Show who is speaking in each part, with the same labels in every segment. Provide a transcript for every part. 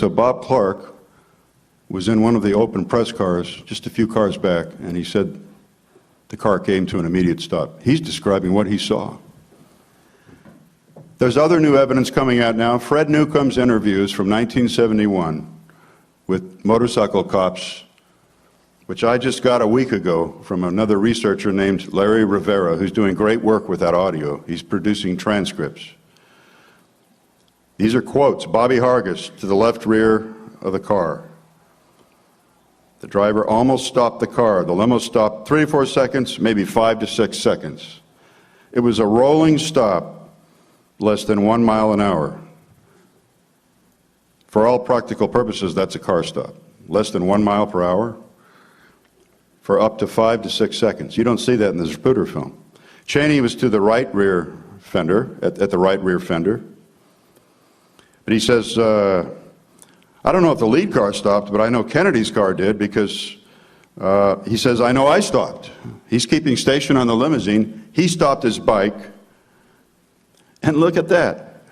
Speaker 1: So Bob Clark was in one of the open press cars, just a few cars back, and he said the car came to an immediate stop. He's describing what he saw. There's other new evidence coming out now. Fred Newcomb's interviews from 1971 with motorcycle cops, which I just got a week ago from another researcher named Larry Rivera, who's doing great work with that audio. He's producing transcripts. These are quotes. Bobby Hargis to the left rear of the car. The driver almost stopped the car. The limo stopped 3 or 4 seconds, maybe 5 to 6 seconds. It was a rolling stop, less than 1 mile an hour. For all practical purposes, that's a car stop. Less than 1 mile per hour for up to 5 to 6 seconds. You don't see that in the Zapruder film. Cheney was to the right rear fender, at the right rear fender. But he says, I don't know if the lead car stopped, but I know Kennedy's car did because he says, I know I stopped. He's keeping station on the limousine. He stopped his bike. And look at that.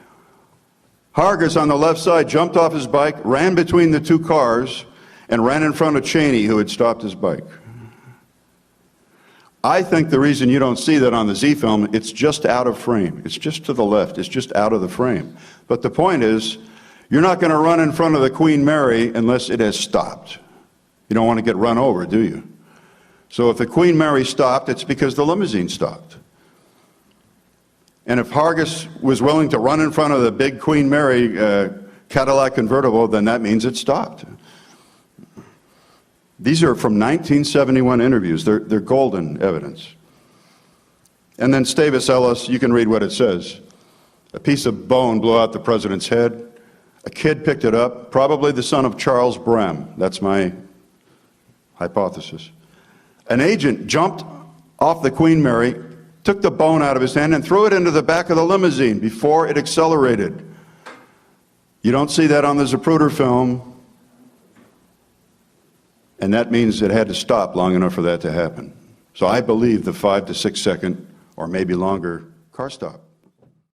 Speaker 1: Hargis on the left side jumped off his bike, ran between the two cars, and ran in front of Cheney, who had stopped his bike. I think the reason you don't see that on the Z film, it's just out of frame. It's just to the left. It's just out of the frame. But the point is, you're not going to run in front of the Queen Mary unless it has stopped. You don't want to get run over, do you? So if the Queen Mary stopped, it's because the limousine stopped. And if Hargis was willing to run in front of the big Queen Mary Cadillac convertible, then that means it stopped. These are from 1971 interviews. They're golden evidence. And then Stavis Ellis, you can read what it says. A piece of bone blew out the president's head. A kid picked it up, probably the son of Charles Brehm. That's my hypothesis. An agent jumped off the Queen Mary, took the bone out of his hand, and threw it into the back of the limousine before it accelerated. You don't see that on the Zapruder film. And that means it had to stop long enough for that to happen. So I believe the 5 to 6 second, or maybe longer, car stop.